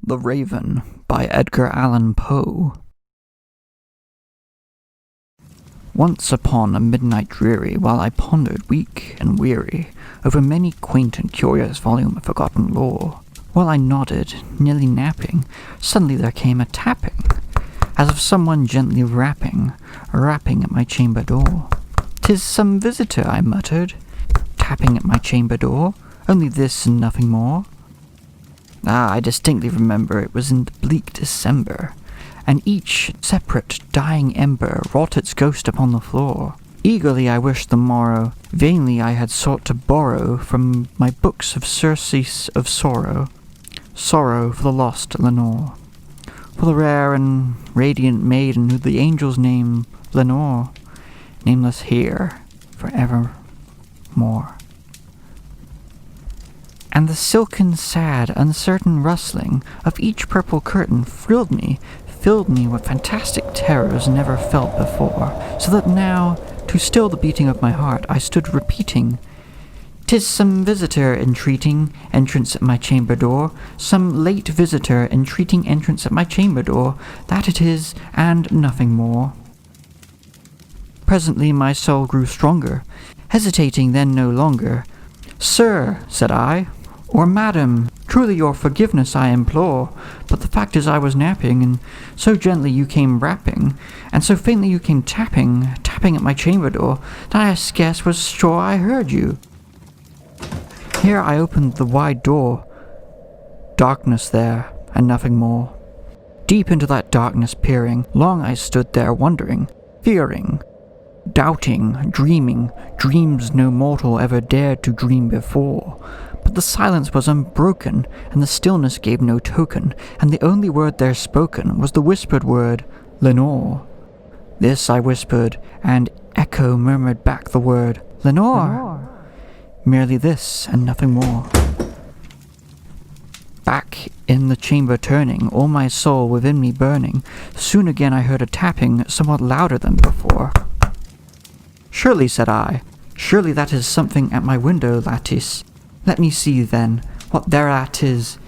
The Raven by Edgar Allen Poe. Once upon a midnight dreary, while I pondered weak and weary over many quaint and curious volume of forgotten lore, while I nodded, nearly napping, suddenly there came a tapping, as of someone gently rapping at my chamber door. "'Tis some visitor," I muttered, tapping at my chamber door, "only this and nothing more." I distinctly remember it was in the bleak December, and each separate dying ember wrought its ghost upon the floor. Eagerly I wished the morrow, vainly I had sought to borrow from my books of surcease of sorrow for the lost Lenore, for the rare and radiant maiden who the angels name Lenore, nameless here for evermore. And the silken, sad, uncertain rustling of each purple curtain filled me with fantastic terrors never felt before, so that now, to still the beating of my heart, I stood repeating, "'Tis some visitor entreating entrance at my chamber door, some late visitor entreating entrance at my chamber door, that it is, and nothing more." Presently my soul grew stronger, hesitating then no longer. "Sir," said I, "or madam, truly your forgiveness I implore, but the fact is I was napping, and so gently you came rapping, and so faintly you came tapping at my chamber door, that I scarce was sure I heard you." Here I opened the wide door. Darkness there, and nothing more. Deep into that darkness peering, long I stood there wondering, fearing, doubting, dreaming, dreams no mortal ever dared to dream before. But the silence was unbroken, and the stillness gave no token, and the only word there spoken was the whispered word, "Lenore." This I whispered, and echo murmured back the word, "Lenore." Merely this, and nothing more. Back in the chamber turning, all my soul within me burning, soon again I heard a tapping somewhat louder than before. "Surely," said I, "surely that is something at my window lattice. Let me see, then, what thereat is,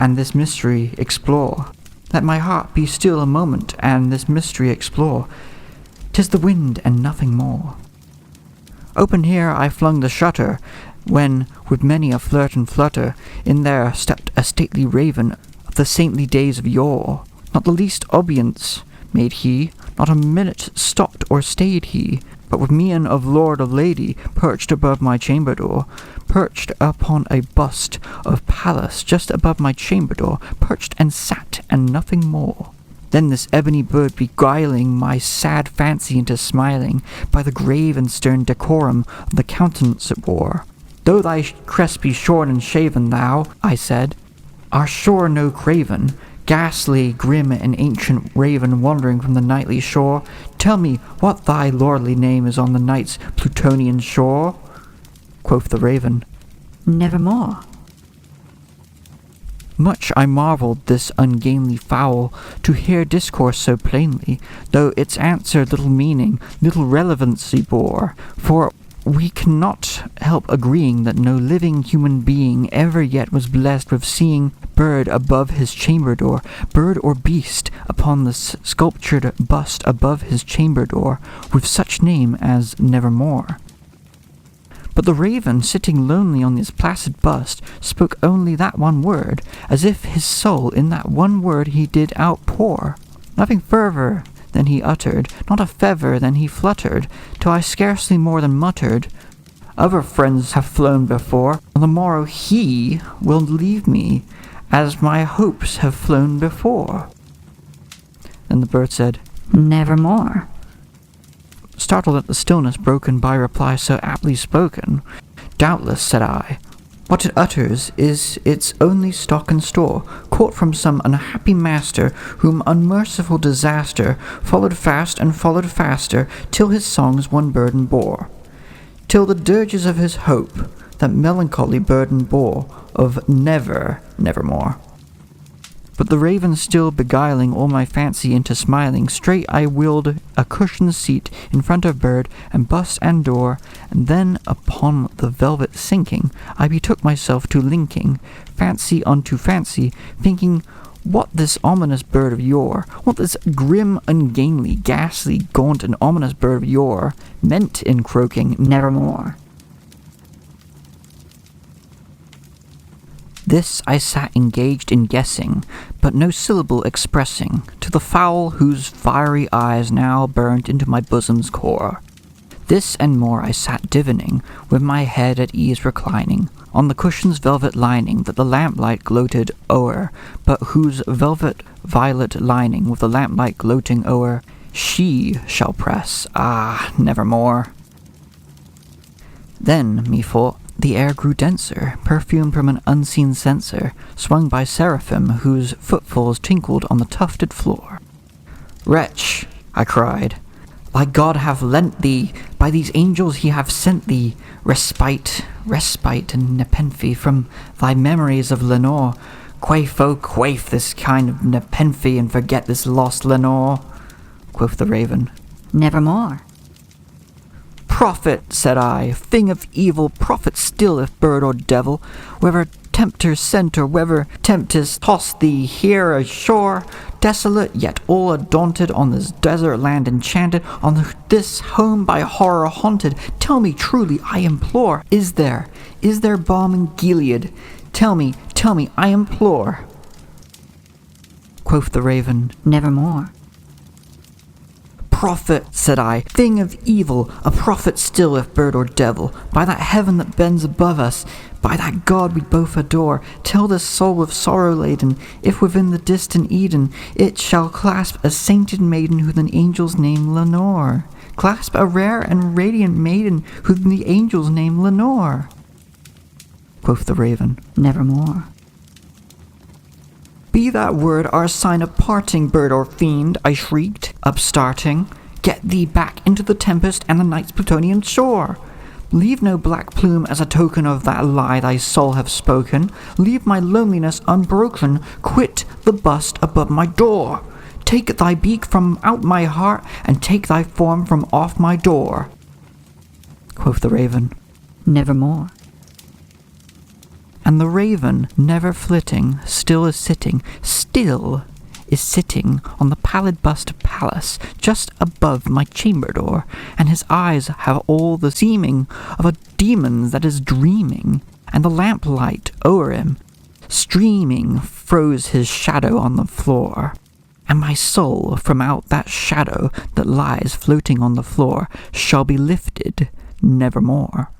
and this mystery explore. Let my heart be still a moment, and this mystery explore. 'Tis the wind, and nothing more." Open here I flung the shutter, when, with many a flirt and flutter, in there stepped a stately raven of the saintly days of yore. Not the least obeisance made he, not a minute stopped or stayed he, but with mien of lord of lady, perched above my chamber door, perched upon a bust of Pallas just above my chamber door, perched and sat, and nothing more. Then this ebony bird beguiling my sad fancy into smiling, by the grave and stern decorum of the countenance it wore. "Though thy crest be shorn and shaven, thou," I said, "art sure no craven, ghastly, grim, and ancient raven wandering from the nightly shore. Tell me what thy lordly name is on the night's Plutonian shore." Quoth the raven, "Nevermore." Much I marvelled this ungainly fowl to hear discourse so plainly, though its answer little meaning, little relevancy bore, for we cannot help agreeing that no living human being ever yet was blessed with seeing bird above his chamber door, bird or beast upon the sculptured bust above his chamber door, with such name as Nevermore. But the raven, sitting lonely on this placid bust, spoke only that one word, as if his soul in that one word he did outpour. Nothing further than he uttered, not a feather than he fluttered, till I scarcely more than muttered, "Other friends have flown before, on the morrow he will leave me, as my hopes have flown before." Then the bird said, "Nevermore." Startled at the stillness broken by reply so aptly spoken, "Doubtless," said I, "what it utters is its only stock and store, caught from some unhappy master, whom unmerciful disaster followed fast and followed faster, till his songs one burden bore, till the dirges of his hope that melancholy burden bore of nevermore." But the raven still beguiling all my fancy into smiling, straight I willed a cushioned seat in front of bird and bust and door, and then upon the velvet sinking, I betook myself to linking fancy unto fancy, thinking what this ominous bird of yore, what this grim, ungainly, ghastly, gaunt, and ominous bird of yore meant in croaking nevermore. This I sat engaged in guessing, but no syllable expressing, to the fowl whose fiery eyes now burned into my bosom's core. This and more I sat divining, with my head at ease reclining, on the cushion's velvet lining that the lamplight gloated o'er, but whose velvet violet lining with the lamplight gloating o'er, she shall press, nevermore. Then, methought, the air grew denser, perfumed from an unseen censer, swung by seraphim whose footfalls tinkled on the tufted floor. Wretch, I cried, thy God hath lent thee, by these angels he hath sent thee, respite and nepenthe from thy memories of Lenore. Quaff, oh quaff this kind of nepenthe, and forget this lost Lenore. Quoth the raven, Nevermore. Prophet, said I, thing of evil, prophet still if bird or devil, whether tempter sent or whether tempest tossed thee here ashore, desolate yet all undaunted, on this desert land enchanted, on this home by horror haunted, tell me truly, I implore, is there balm in Gilead? Tell me, I implore. Quoth the raven, Nevermore. Prophet, said I, thing of evil, a prophet still if bird or devil, by that heaven that bends above us, by that God we both adore, tell this soul with sorrow laden, if within the distant Eden it shall clasp a sainted maiden whom the angels name Lenore. Clasp a rare and radiant maiden whom the angels name Lenore. Quoth the raven, Nevermore. Be that word our sign of parting, bird or fiend, I shrieked, upstarting. Get thee back into the tempest and the night's Plutonian shore. Leave no black plume as a token of that lie thy soul hath spoken. Leave my loneliness unbroken. Quit the bust above my door. Take thy beak from out my heart, and take thy form from off my door. Quoth the raven, Nevermore. And the raven, never flitting, still is sitting on the pallid bust of Pallas, just above my chamber door, and his eyes have all the seeming of a demon that is dreaming, and the lamplight o'er him, streaming, froze his shadow on the floor. And my soul from out that shadow that lies floating on the floor shall be lifted nevermore.